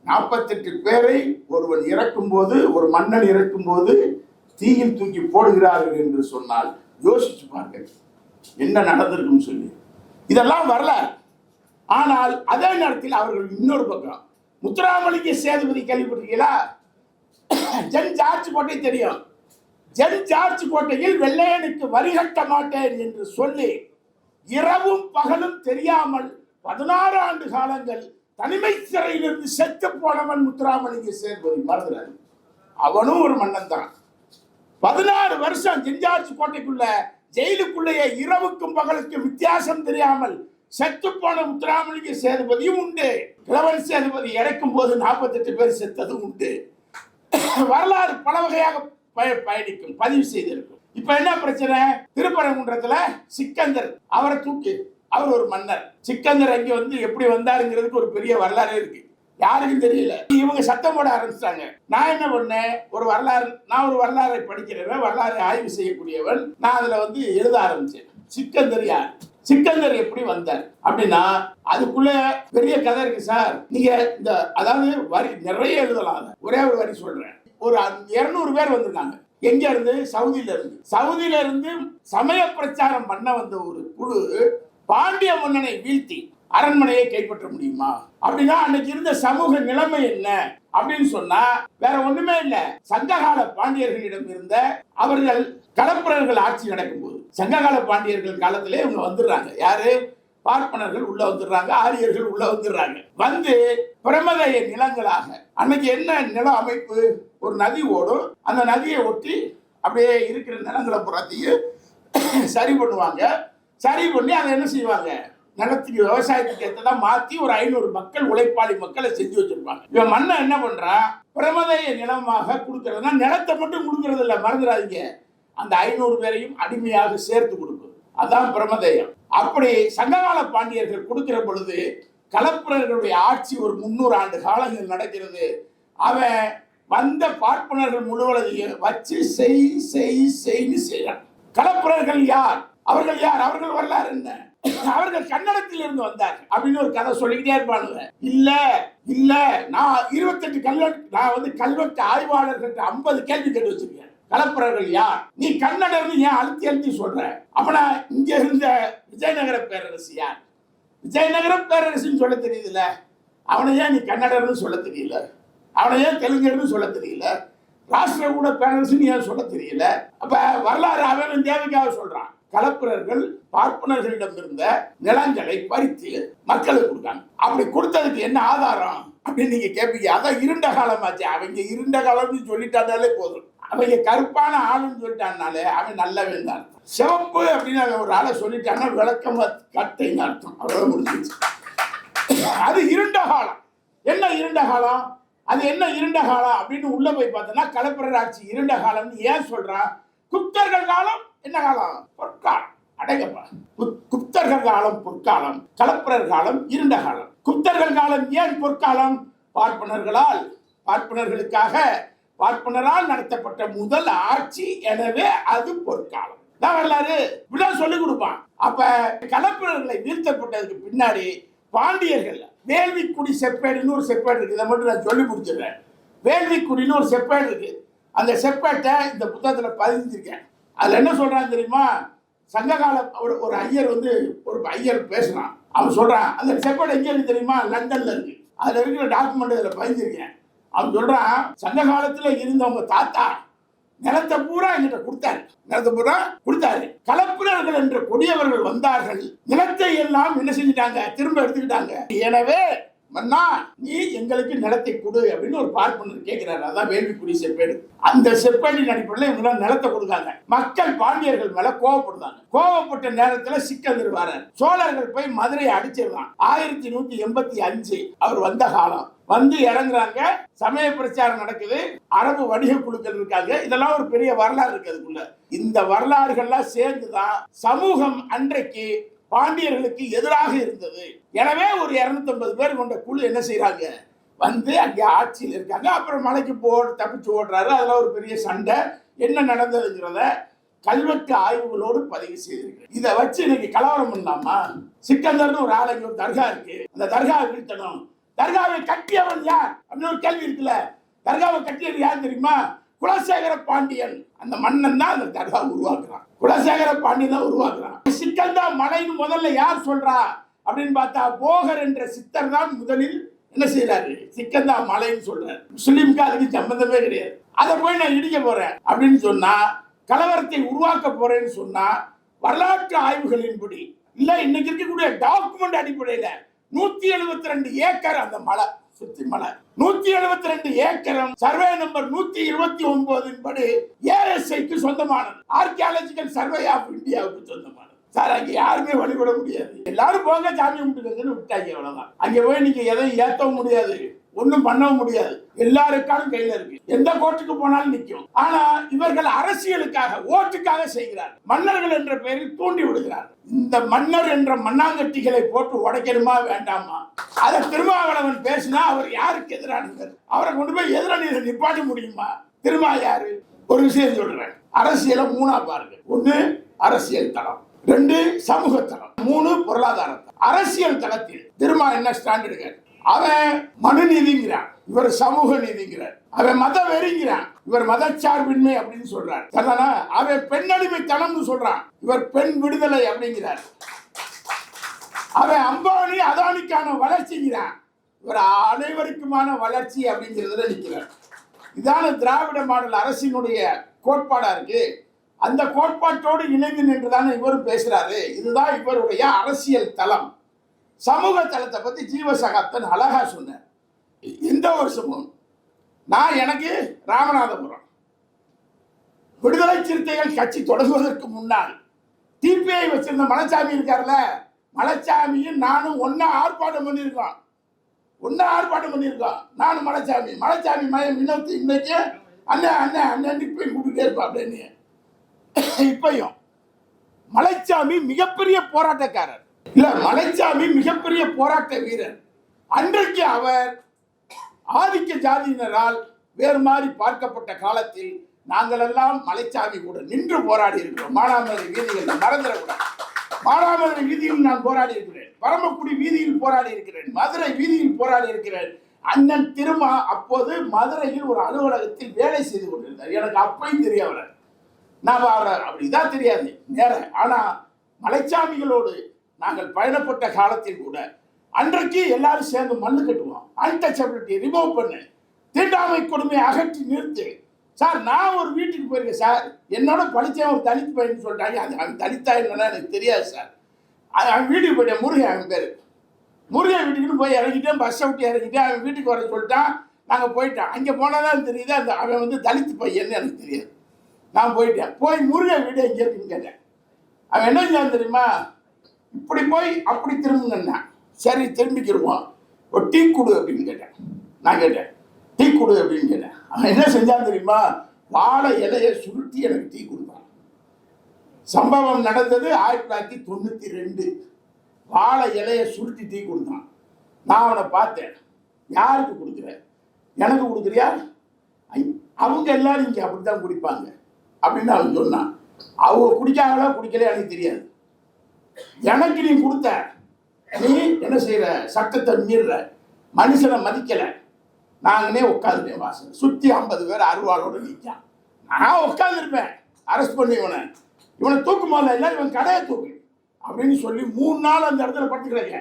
48 பேரை ஒருவன் இறக்கும் போது, ஒரு மன்னன் இறக்கும் போது தீயில் தூக்கி போடுகிறார்கள் என்று சொன்னால் யோசிச்சு பாருங்க என்ன நடந்திருக்கும் சொல்லி. இதெல்லாம் வரலாறு. ஆனால் அதே நேரத்தில் அவர்கள் இன்னொரு பக்கம், முத்துராமலிங்க சேதுபதி கேள்விப்பட்டிருக்கீங்களா? ஜென் ஜார்ஜ் கோட்டை தெரியும். ஜென் ஜார்ஜ் கோட்டையில் வெள்ளையனுக்கு வரி கட்ட மாட்டேன் என்று சொல்லி இரவும் பகலும் தெரியாமல் 16 ஆண்டு காலங்கள் தனிமை சிறையிலிருந்து செத்து போனவன் முத்துராமலிங்க சேதுபதி. மறந்துறாரு, அவனும் ஒரு மன்னன் தான். 16 வருஷம் ஜென் ஜார்ஜ் கோட்டைக்குள்ள, ஜெயிலுக்குள்ளேயே இரவுக்கும் பகலுக்கும் வித்தியாசம் தெரியாமல் செத்து போன முத்துராமலிங்க சேதுபதியும் உண்டு. கிழவன் சேதுபதி இறக்கும் போது 48 பேர் செத்ததும் உண்டு. வரலாறு பல வகையாக பயணிக்கும், பதிவு செய்திருக்கும். இப்ப என்ன பிரச்சனை? திருப்பரங்குன்றத்துல சிக்கந்தர், அவரை தூக்கி, அவர் ஒரு மன்னர். சிக்கந்தர் அங்கே வந்து எப்படி வந்தாருங்கிறதுக்கு ஒரு பெரிய வரலாறு இருக்கு, யாருக்கும் தெரியல. இவங்க சத்தம் போட ஆரம்பிச்சிட்டாங்க. நான் என்ன பண்ணேன்? நான் ஒரு வரலாறை படிக்கிறவன், வரலாறை ஆய்வு செய்யக்கூடியவன். நான் அதுல வந்து எழுத ஆரம்பிச்சேன். சிக்கந்தர் யார், சிக்கந்தர் எப்படி வந்தார் அப்படின்னா அதுக்குள்ள பெரிய கதை இருக்கு சார். நீங்க இந்த அதாவது வரி நிறைய எழுதலாம். ஒரே ஒரு வரி சொல்றேன். ஒரு 200 பேர் வந்திருக்காங்க. எங்க இருந்து? சவுதியில இருந்து சமய பிரச்சாரம் பண்ண வந்த ஒரு குழு பாண்டிய மன்னனை வீழ்த்தி அரண்மனையை கைப்பற்ற முடியுமா அப்படின்னா அன்னைக்கு இருந்த சமூக நிலைமை என்ன அப்படின்னு சொன்னா வேற ஒண்ணுமே இல்ல. சங்ககால பாண்டியர்களிடம் இருந்த அவர்கள் கலப்புரர்கள் ஆட்சி நடக்கும் போது, சங்ககால பாண்டியர்கள் காலத்திலே இவங்க வந்துடுறாங்க. யாரு? பார்ப்பனர்கள் உள்ள வந்துடுறாங்க, ஆரியர்கள் உள்ள வந்துடுறாங்க. வந்து பிரமதைய நிலங்களாக அன்னைக்கு என்ன நில அமைப்பு? ஒரு நதி ஓடும், அந்த நதியை ஒட்டி அப்படியே இருக்கிற நிலங்களை புறத்தையும் சரி பண்ணுவாங்க. சரி பண்ணி அதை என்ன செய்வாங்க? நிலத்துக்கு விவசாயத்துக்கு ஏற்றதான் மாற்றி ஒரு 500 மக்கள், உழைப்பாளி மக்களை செஞ்சு வச்சிருப்பாங்க. இவன் மண்ணை என்ன பண்றான்? பிரமதைய நிலமாக கொடுக்கறதுனா நிலத்தை மட்டும் கொடுக்கறது இல்லை, மறந்துடாதீங்க. அந்த 500 பேரையும் அடிமையாக சேர்த்து கொடுக்கும். அதான் பிரமதேயம். அப்படி சங்ககால பாண்டியர்கள் கொடுக்கிற பொழுது கலப்பிரர்களுடைய ஆட்சி ஒரு 300 ஆண்டு காலங்கள் நடக்கிறது. அவன் வந்த பார்ப்பனர்கள் முழுவதையும் வச்சு செய்ன்னு செய்யறான். கலப்பிரர்கள் யார்? அவர்கள் யார்? அவர்கள் வரலாறு என்ன? அவர்கள் கன்னடத்தில் இருந்து வந்தார்கள் அப்படின்னு ஒரு கதை சொல்லிக்கிட்டே இருப்பானுங்க. இல்ல நான் 28 கல்வெட்டு ஆய்வாளர்கள் 50 கேள்வி கேட்டு வச்சிருக்கேன். கலப்பிரர்கள் யார்? நீ கன்னடர்னு ஏன் அழுத்தி சொல்ற? அப்பனா இங்க இருந்த விஜயநகர பேரரசு யார்? விஜயநகர பேரரசுன்னு சொல்ல தெரியுதுல, அவனை ஏன் நீ கன்னடர்னு சொல்ல தெரியல? அவனை ஏன் தெலுங்கர்னு சொல்ல தெரியல? ராஷ்டிரகூட பேரரசுன்னு ஏன் சொல்ல தெரியல? அப்ப வரலாறு அவன் தேவைக்காக சொல்றான். கலப்பிரர்கள் பார்ப்பனர்களிடம் இருந்த நிலங்களை பறித்து மக்களுக்கு கொடுத்தாங்க. அப்படி கொடுத்ததுக்கு என்ன ஆதாரம் அப்படின்னு நீங்க கேட்பீங்க. அதான் இருண்ட காலமாச்சு. அவங்க இருண்ட காலம்னு சொல்லிட்டாலே போதும். அவங்க கருப்பான ஆளுன்னு சொல்லிட்டான்னாலே அவன் நல்லவன் தான். சிவப்பு அப்படின்னு அவன் ஒரு ஆளை சொல்லிட்டான்னா விளக்கம் கட்டைன்னு அர்த்தம். அவ்வளவு முடிஞ்சிச்சு. அது இருண்ட காலம். என்ன இருண்ட காலம்? அது என்ன இருண்ட காலம் அப்படின்னு உள்ள போய் பார்த்தோம்னா கலப்பிரர் ஆட்சி இருண்ட காலம்னு ஏன் சொல்றான்? குப்தர்கள் காலம் என்ன காலம்? பொற்காலம். அடங்கப்பா, குப்தர்கள் காலம் பொற்காலம், கலப்பிரர் காலம் இருண்ட காலம். குப்தர்கள் காலம் ஏன் பொற்காலம்? பார்ப்பனரால் நடத்தப்பட்ட முதல் ஆட்சி, எனவே அது பொற்காலம். தான் வரலாறு இப்படிதான் சொல்லிக் கொடுப்பான். அப்ப கலப்பிரர்களை வீழ்த்தப்பட்டதுக்கு பின்னாடி பாண்டியர்கள் வேள்விக்குடி செப்பேடுன்னு ஒரு செப்பேடு இருக்கு. இதை மட்டும் நான் சொல்லி முடிச்சிடுறேன். வேள்விக்குடின்னு ஒரு செப்பேடு இருக்கு. அந்த செப்பேட்டை இந்த புத்தகத்துல பதிஞ்சிருக்கேன். அதுல என்ன சொல்றான்னு தெரியுமா? சங்ககால ஒரு ஐயர் பேசுறான். அவன் சொல்றான், அந்த செப்பேடு எங்க இருக்கு தெரியுமா? லண்டன்ல இருக்கு. அதுல இருக்கிற டாக்குமெண்ட் இதுல பதிஞ்சிருக்கேன். அவன் சொல்றான், சங்க காலத்துல இருந்தவங்க தாத்தா நிலத்தை பூரா என்கிட்ட கொடுத்தாரு. கலப்பிரர்கள் என்ற கொடியவர்கள் வந்தார்கள். நிலத்தை எல்லாம் என்ன செஞ்சிட்டாங்க? திரும்ப எடுத்துக்கிட்டாங்க. எனவே மன்னா நீ எங்களுக்கு நிலத்தை கொடு அப்படின்னு ஒரு பார்ப்பனர் கேட்கிறாரு. அதான் வேள்விக்குடி செப்பேடு. அந்த செப்பேடின் அடிப்படையில் இவங்க நிலத்தை கொடுக்காங்க. மக்கள் பாண்டியர்கள் மேல கோவப்படுறாங்க. கோவப்பட்ட நேரத்துல சிக்கந்தர் வரார். சோழர்கள் போய் மதுரையை அடிச்சிடலாம். 1185 அவர் வந்த காலம். வந்து இறங்குறாங்க. சமய பிரச்சாரம் நடக்குது. அரபு வணிக குழுக்கள் இருக்காங்க. இதெல்லாம் ஒரு பெரிய வரலாறு இருக்கு அதுக்குள்ள. இந்த வரலாறுகள்லாம் சேர்ந்துதான் சமூகம் அன்றைக்கு பாண்டியர்களுக்கு எதிராக இருந்தது. எனவே ஒரு 250 பேர் கொண்ட குழு என்ன செய்யறாங்க? வந்து அங்கே ஆட்சியில் இருக்காங்க. அப்புறம் மலைக்கு தப்பிச்சு ஓடுறாரு. அதெல்லாம் ஒரு பெரிய சண்டை. என்ன நடந்ததுங்கிறத கல்வெட்டு ஆய்வுகளோடு பதிவு செய்திருக்கு. இதை வச்சு இன்னைக்கு கலவரம் பண்ணலாமா? சிக்கந்தர்னு ஒரு ஆளுங்க ஒரு தர்கா இருக்கு. அந்த தர்காவை வீழ்த்தணும். தர்காவை கட்டியவன் யார் அப்படின்னு ஒரு கேள்வி இருக்குல்ல. தர்காவை கட்டியது யார் தெரியுமா? குலசேகர பாண்டியன். அந்த மன்னன் தான் அந்த தர்காவை உருவாக்குறான். குலசேகர பாண்டியன் தான் உருவாக்குறான். சிக்கந்தா மலைன்னு முதல்ல யார் சொல்றா அப்படின்னு பார்த்தா போகர் என்ற சித்தர் தான் முதலில் என்ன செய்யறாரு? சிக்கந்தா மலைன்னு சொல்றாரு. முஸ்லிம்க்கு அதுக்கு சம்பந்தமே கிடையாது. அதை போய் நான் இடிக்க போறேன் அப்படின்னு சொன்னா, கலவரத்தை உருவாக்க போறேன்னு சொன்னா, வரலாற்று ஆய்வுகளின்படி இல்ல இன்னைக்கு இருக்கக்கூடிய டாக்குமெண்ட் அடிப்படையில 172 ஏக்கர் அந்த மலை சுத்தி மலை 172 ஏக்கரம் சர்வே நம்பர் 129 படி ஏஎஸ்ஐக்கு சொந்தமானது. ஆர்கியாலஜிக்கல் சர்வே ஆஃப் இந்தியாவுக்கு சொந்தமானது. சார் அங்க யாருமே வழிபட முடியாது. எல்லாரும் போங்க சாமி கும்பிட்டுக்கன்னு விட்டாங்க. அவ்வளவுதான். அங்க போய் நீங்க எதையும் ஏற்றவும் முடியாது, ஒன்னும் பண்ணவும் முடியாது. எல்லாருக்காலும் கையில இருக்கு. எந்த கோர்ட்டுக்கு போனாலும் நிற்கும். ஆனா இவர்கள் அரசியலுக்காக ஓட்டுக்காக செய்கிறார். மன்னர்கள் என்ற பெயரில் தூண்டி விடுகிறார். இந்த மன்னர் என்ற மண்ணாங்கட்டிகளை போட்டு உடைக்கணுமா வேண்டாமா? அதை திருமாவளவன் பேசினா அவர் யாருக்கு எதிரானவர்? அவரை கொண்டு போய் எதிரான நிப்பாட்ட முடியுமா? திருமா யாரு? ஒரு விஷயம் சொல்றேன். அரசியலை 3ஆ பாருங்க. 1 அரசியல் தளம், 2 சமூக தளம், 3 பொருளாதார தளம். அரசியல் தளத்தில் திருமா என்ன ஸ்டாண்ட் எடுக்கிறார்? அவன் மனு நீதிங்கிறான், இவர் சமூக நீதிங்கிறார். அவன் மத வெறிங்கிறான், இவர் மதச்சார்பின்மை அப்படின்னு சொல்றார். அவன் பெண்ணடிமை தளம்னு சொல்றான், இவர் பெண் விடுதலை அப்படிங்கிறார். அவன் அம்பானி அதானிக்கான வளர்ச்சிங்கிறான், இவர் அனைவருக்குமான வளர்ச்சி அப்படிங்கிறதுல நிற்கிறார். இதான திராவிட மாடல் அரசினுடைய கோட்பாடா இருக்கு. அந்த கோட்பாட்டோடு இணைந்து நின்றுதானே இவரும் பேசுறாரு. இதுதான் இவருடைய அரசியல் தளம். சமூக தளத்தை பத்தி ஜீவசகாப்தன் அழகா சொன்னார். எந்த வருஷமும் எனக்கு ராமநாதபுரம் விடுதலை சிறுத்தைகள் கட்சி தொடங்குவதற்கு முன்னால் டிபிஐ வச்சிருந்த மலைச்சாமி இருக்கார்ல, மலைச்சாமியும் நானும் ஒன்னா ஆர்ப்பாட்டம் பண்ணியிருக்கோம். நானும் மலைச்சாமி மயம் வினோத்து இன்னைக்கு அண்ணன் அண்ணன் அண்ணன் போய் கூப்பிட்டே இருப்பா அப்படின்னு. இப்பையும் மலைச்சாமி மிகப்பெரிய போராட்டக்காரர் இல்ல, மலைச்சாமி மிகப்பெரிய போராட்ட வீரர். அன்றைக்கு அவர் ஆதிக்க ஜாதியினரால் வேறு மாதிரி பார்க்கப்பட்ட காலத்தில் நாங்கள் எல்லாம் மலைச்சாமி கூட நின்று போராடி இருக்கிறோம். மானாமதுரை வீதியில் மறந்துடக்கூடாது. மானாமதுரை வீதியில் நான் போராடி இருக்கிறேன், பரமக்குடி வீதியில் போராடி இருக்கிறேன், மதுரை வீதியில் போராடி இருக்கிறேன். அண்ணன் திருமா அப்போது மதுரையில் ஒரு அலுவலகத்தில் வேலை செய்து கொண்டிருந்தார். எனக்கு அப்பையும் தெரியவர், நான் அவரை அப்படிதான் தெரியாது நேர. ஆனா மலைச்சாமிகளோடு நாங்கள் பயணப்பட்ட காலத்தில் கூட அன்றைக்கு எல்லாரும் சேர்ந்து மண்ணு கட்டுவோம். அன்டச்சபிலிட்டி ரிமூவ் பண்ணு, தீண்டாமை கொடுமையை அகற்றி நிறுத்து. சார் நான் ஒரு வீட்டுக்கு போயிருக்கேன் சார், என்னோட படித்தேன் ஒரு தலித் பையன் சொல்லிட்டாங்க. அது அவன் தலித்தா என்னன்னா எனக்கு தெரியாது சார். அவன் வீட்டுக்கு போயிட்டேன், முருகன் அவன் பேர். முருகன் வீட்டுக்குன்னு போய் இறங்கிட்டேன், பஸ்ஸை விட்டு இறங்கிட்டேன். அவன் வீட்டுக்கு வர சொல்லிட்டான், நாங்கள் போயிட்டோம். அங்கே போனால் தான் தெரியுது அந்த அவன் வந்து தலித் பையன்னு எனக்கு தெரியாது. நான் போயிட்டேன், போய் முருகன் வீடு எங்கே இருக்குன்னு கேட்டேன். அவன் என்ன செஞ்சான் தெரியுமா, இப்படி போய் அப்படி திரும்புங்கண்ணா. சரி திரும்பிக்கிடுவோம், ஒரு டீ கொடு அப்படின்னு கேட்டேன். நான் கேட்டேன் டீ கொடு அப்படின்னு கேட்டேன். அவன் என்ன செஞ்சான் தெரியுமா, வாழை இலையை சுருட்டி எனக்கு டீ கொடுத்தான். சம்பவம் நடந்தது 1992. வாழை இலையை சுருட்டி டீ கொடுத்தான். நான் அவனை பார்த்தேன், யாருக்கு கொடுக்குற, எனக்கு கொடுக்குறியா, அவங்க எல்லாரும் இங்கே அப்படித்தான் குடிப்பாங்க அப்படின்னு அவன் சொன்னான். அவங்க குடிக்காங்களா குடிக்கலையா எனக்கு தெரியாது. எனக்கு நீ கொடுத்த, நீ என்ன செய்யற, சட்டத்தை மீறுற, மனுஷனை மதிக்கல. நாங்களே உட்காந்துருப்பேன் வாசல், சுற்றி 50 பேர் அருவாளோட நிற்கான். நான் உட்காந்துருப்பேன், அரெஸ்ட் பண்ணி இவனை தூக்கு போல இல்லை, இவன் கடையை தூக்கு அப்படின்னு சொல்லி 3 நாள் அந்த இடத்துல படுத்துக்கிறேங்க.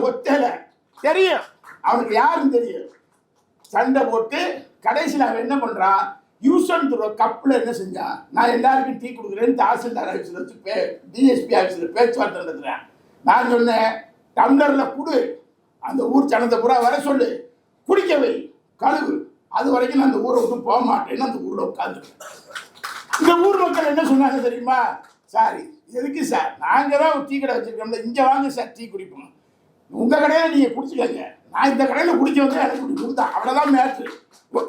ஒத்தையில தெரியும் அவனுக்கு யாருன்னு தெரியும். சண்டை போட்டு கடைசியில் அவன் என்ன பண்றான், யூஸ் அண்ட் த்ரோ கப்பில் என்ன செஞ்சான், நான் எல்லாருக்கும் டீ கொடுக்குறேன்னு தாசில்தார் ஆஃபீஸில் வச்சு டிஎஸ்பி ஆஃபீஸில் பேச்சுவார்த்தை நடத்துகிறேன். நான் சொன்னேன், டம்ளரில் கொடு, அந்த ஊர் சனத்தை பூரா வர சொல்லு, குடிக்கவை, கழுவு, அது வரைக்கும் நான் அந்த ஊரை விட்டு போக மாட்டேன்னு அந்த ஊரில் உட்காந்துருக்கேன். இந்த ஊர் மக்கள் என்ன சொன்னாங்க தெரியுமா, சாரி எதுக்கு சார், நாங்கள் தான் ஒரு டீ கடை வச்சுருக்கோம்ல, இங்கே வாங்க சார் டீ குடிப்போம், உங்கள் கடையில் நீங்கள் குடிச்சிக்கங்க, நான் இந்த கடையில் குடிக்க வந்து எனக்கு இப்படி கொடுத்தேன், அவ்வளோதான் மேட்ரு.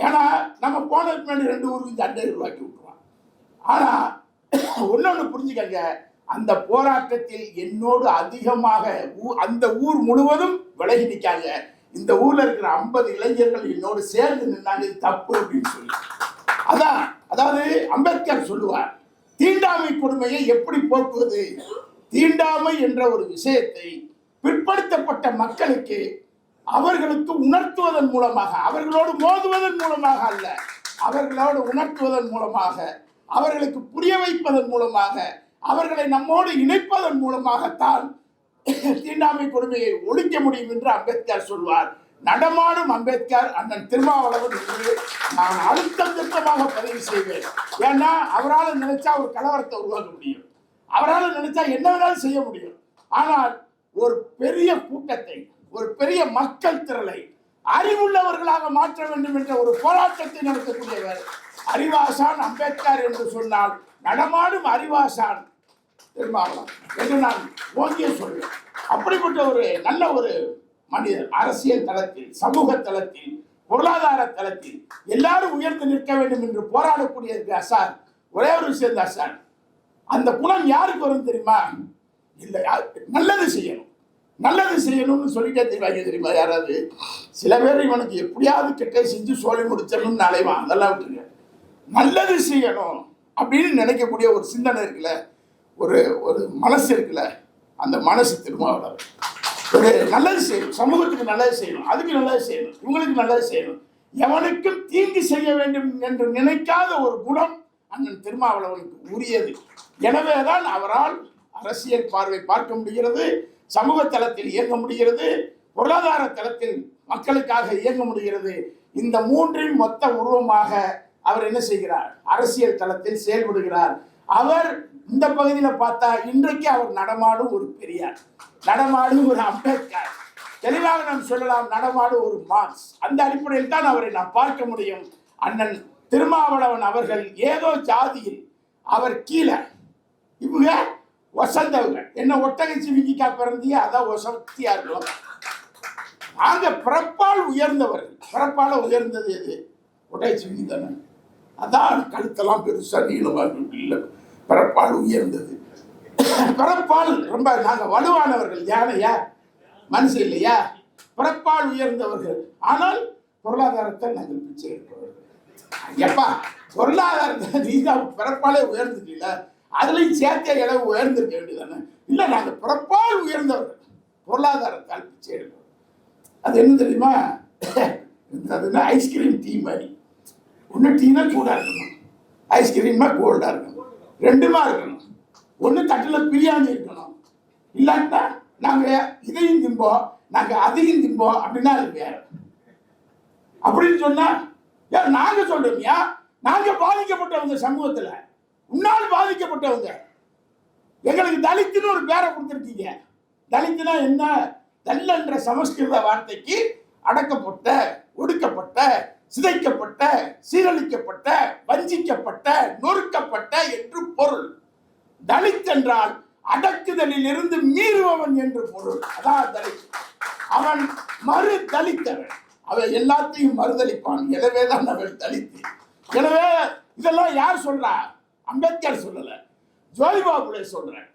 ஏன்னா நம்ம போனதுக்கு முன்னாடி 2 ஊருக்கு சண்டை உருவாக்கி விட்டுருவான். ஆனால் ஒன்னொன்று புரிஞ்சுக்கங்க, அந்த போராட்டத்தில் என்னோடு அதிகமாக அந்த ஊர் முழுவதும் விலகி நிற்காங்க. இந்த ஊர்ல இருக்கிற 50 இளைஞர்கள் என்னோடு சேர்ந்து நின்னாங்க, தப்பு அப்படின்னு சொல்லி. அதான், அதாவது அம்பேத்கர் சொல்லுவார், தீண்டாமை கொடுமையை எப்படி போக்குவது. தீண்டாமை என்ற ஒரு விஷயத்தை பிற்படுத்தப்பட்ட மக்களுக்கு அவர்களுக்கு உணர்த்துவதன் மூலமாக, அவர்களோடு மோதுவதன் மூலமாக அல்ல, அவர்களோடு உணர்த்துவதன் மூலமாக, அவர்களுக்கு புரிய வைப்பதன் மூலமாக, அவர்களை நம்மோடு இணைப்பதன் மூலமாகத்தான் தீண்டாமை கொடுமையை ஒழிக்க முடியும் என்று அம்பேத்கர் சொல்வார். நடமாடும் அம்பேத்கர் அண்ணன் திருமாவளவன் என்று நான் அழுத்தம் திருத்தமாக பதிவு செய்வேன். ஏன்னா அவரால் நினைச்சா ஒரு கலவரத்தை உருவாக்க முடியும், அவரால் நினைச்சா என்ன வேணாலும் செய்ய முடியும். ஆனால் ஒரு பெரிய கூட்டத்தை, ஒரு பெரிய மக்கள் திரளை அறிவுள்ளவர்களாக மாற்ற வேண்டும் என்ற ஒரு போராட்டத்தை நடத்தக்கூடியவர் அறிவாசான் அம்பேத்கர் என்று சொன்னால் நடமாடும் அறிவாசான் திருமாவளவன் என்று நான் ஓங்கிய சொல்வேன். அப்படிப்பட்ட ஒரு நல்ல ஒரு மனிதர், அரசியல் தளத்தில், சமூக தளத்தில், பொருளாதார தளத்தில் எல்லாரும் உயர்ந்து நிற்க வேண்டும் என்று போராடக்கூடிய சார், ஒரே ஒரு விஷயம் தான் சார், அந்த குணம் யாருக்கு வரும் தெரியுமா, இல்லை நல்லது செய்யணும், நல்லது செய்யணும்னு சொல்லிட்டே தெரிவாங்க தெரியுமா. யாராவது சில பேர் இவனுக்கு எப்படியாவது கெட்ட செஞ்சு சோழி முடிச்சிடணும்னு அலைவான், அதெல்லாம் விட்டுருங்க. நல்லது செய்யணும் அப்படின்னு நினைக்கக்கூடிய ஒரு சிந்தனை இருக்குல்ல, ஒரு ஒரு மனசு இருக்குல்ல, அந்த மனசு திருமாவளவன். ஒரு நல்லது செய்யணும், சமூகத்துக்கு நல்லது செய்யணும், அதுக்கு நல்லது செய்யணும், இவங்களுக்கு நல்லது செய்யணும், எவனுக்கும் தீங்கு செய்ய வேண்டும் என்று நினைக்காத ஒரு குணம் அண்ணன் திருமாவளவனுக்கு உரியது. எனவேதான் அவரால் அரசியல் பார்வை பார்க்க முடிகிறது, சமூக தளத்தில் இயங்க முடிகிறது, பொருளாதார தளத்தில் மக்களுக்காக இயங்க முடிகிறது. இந்த 3இன் மொத்த உருவமாக அவர் என்ன செய்கிறார், அரசியல் தளத்தில் செயல்படுகிறார். அவர் இந்த பகுதியில் பார்த்தா இன்றைக்கு அவர் நடமாடும் ஒரு பெரியார், நடமாடும் ஒரு அம்பேத்கர், தெளிவாக நாம் சொல்லலாம் நடமாடும் ஒரு மார்க்ஸ். அந்த அடிப்படையில் தான் அவரை நாம் பார்க்க முடியும். அண்ணன் திருமாவளவன் அவர்கள் ஏதோ ஜாதியில் அவர் கீழே, இவங்க வசந்தவங்க, என்ன ஒட்டகச்சி விங்கிக்கா பிறந்தியா, அதான் வசத்தியா இருக்கும். நாங்க பிறப்பால் உயர்ந்தவர்கள். பிறப்பால உயர்ந்தது எது, ஒட்டகச்சி விங்கி தானே, அதான் கழுத்தெல்லாம் பெருசா நீளமாக இல்லை, பிறப்பால் உயர்ந்தது. பிறப்பால் ரொம்ப நாங்க வலுவானவர்கள். யானையா மனுஷன் இல்லையா? பிறப்பால் உயர்ந்தவர்கள், ஆனால் பொருளாதாரத்தை நாங்கள் பிச்சை எடுப்பவர்கள். எப்பா பொருளாதாரத்தை நீங்க பிறப்பாலே உயர்ந்துட்டீங்களா, அதுலயும் சேர்த்த இளவு உயர்ந்திருக்க வேண்டியதானே? இல்ல, நாங்கள் பிறப்பால் உயர்ந்தவர்கள், பொருளாதாரத்தால் பிச்சை எடுப்போம். அது என்ன தெரியுமா? அதுன்னா ஐஸ்கிரீம் டீ மாதிரி. ஒன்று டீனா சூடா இருக்கணும், ஐஸ்கிரீமா கோல்டா இருக்கணும், ரெண்டுமா இருக்கணும். ஒன்று தட்டில் பிரியாணி இருக்கணும், இல்லாட்டா நாங்கள் இதையும் திம்போம், நாங்கள் அதையும் திம்போம் அப்படின்னா அது வேற. அப்படின்னு சொன்னா நாங்க சொல்றோம்யா, நாங்க பாதிக்கப்பட்டவங்க, சமூகத்துல உன்னால் பாதிக்கப்பட்டவங்க. எங்களுக்கு தலித்துன்னு ஒரு பேரை கொடுத்துருக்கீங்க. தலித்துனா என்ன? தல் என்ற சமஸ்கிருத வார்த்தைக்கு அடக்கப்பட்ட, ஒடுக்கப்பட்ட, சிதைக்கப்பட்ட, சீரழிக்கப்பட்ட, வஞ்சிக்கப்பட்ட, நொறுக்கப்பட்ட என்று பொருள். தலித் என்றால் அடக்குதலில் இருந்து மீறுபவன் என்று பொருள். அதான் தலித். அவன் மறு தலித்தவன், அவன் எல்லாத்தையும் மறுதளிப்பான். எனவேதான் அவன் தலித்து. எனவே இதெல்லாம் யார் சொல்றா? அம்பேத்கர் சொல்லல, ஜோதிபா புலே சொல்றேன்.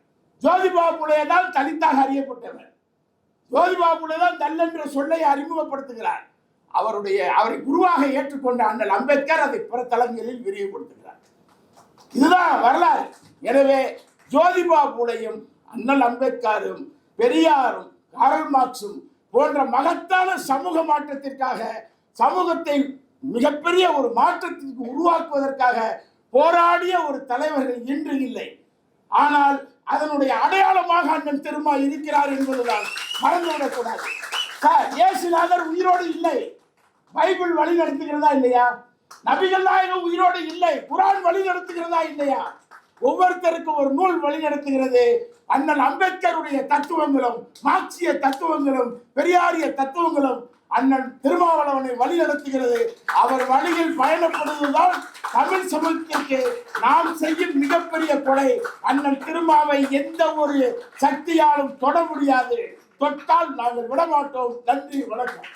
ஜோதிபா புலே தான் தலித்தாக அறியப்பட்டவர். ஜோதிபா புலே தான் தல் என்ற சொல்லை அறிமுகப்படுத்துகிறார். அவரை குருவாக ஏற்றுக்கொண்ட அண்ணல் அம்பேத்கர் அதை பிற தளங்களில் விரிவுபடுத்துகிறார். இதுதான் வரலாறு. எனவே ஜோதிபா புலேயும் அண்ணல் அம்பேத்கரும் பெரியாரும் காரல் மார்க்சும் போன்ற மகத்தான சமூக மாற்றத்திற்காக, சமூகத்தை மிகப்பெரிய ஒரு மாற்றத்திற்கு உருவாக்குவதற்காக போராடிய ஒரு தலைவர்கள் இன்று இல்லை. ஆனால் அதனுடைய அடையாளமாக அண்ணன் திருமா இருக்கிறார் என்பதுதான் மறந்துவிடக்கூடாது. இயேசுநாதர் உயிரோடு இல்லை, பைபிள் வழி நடத்துகிறதா இல்லையா? நபிகள் நாயகம் உயிரோடு இல்லை, குர்ஆன் வழி நடத்துகிறதா இல்லையா? ஒவ்வொருத்தருக்கும் ஒரு நூல் வழி நடத்துகிறது. அண்ணல் அம்பேத்கருடைய தத்துவங்களும், மார்க்சிய தத்துவங்களும், பெரியாரிய தத்துவங்களும் அண்ணன் திருமாவளவனை வழி நடத்துகிறது. அவர் வழியில் பயணப்படுவதுதான் தமிழ் சமூகத்திற்கு நாம் செய்யும் மிகப்பெரிய கொடை. அண்ணன் திருமாவை எந்த ஒரு சக்தியாலும் தொட முடியாது. தொட்டால் நாங்கள் விடமாட்டோம். நன்றி, வணக்கம்.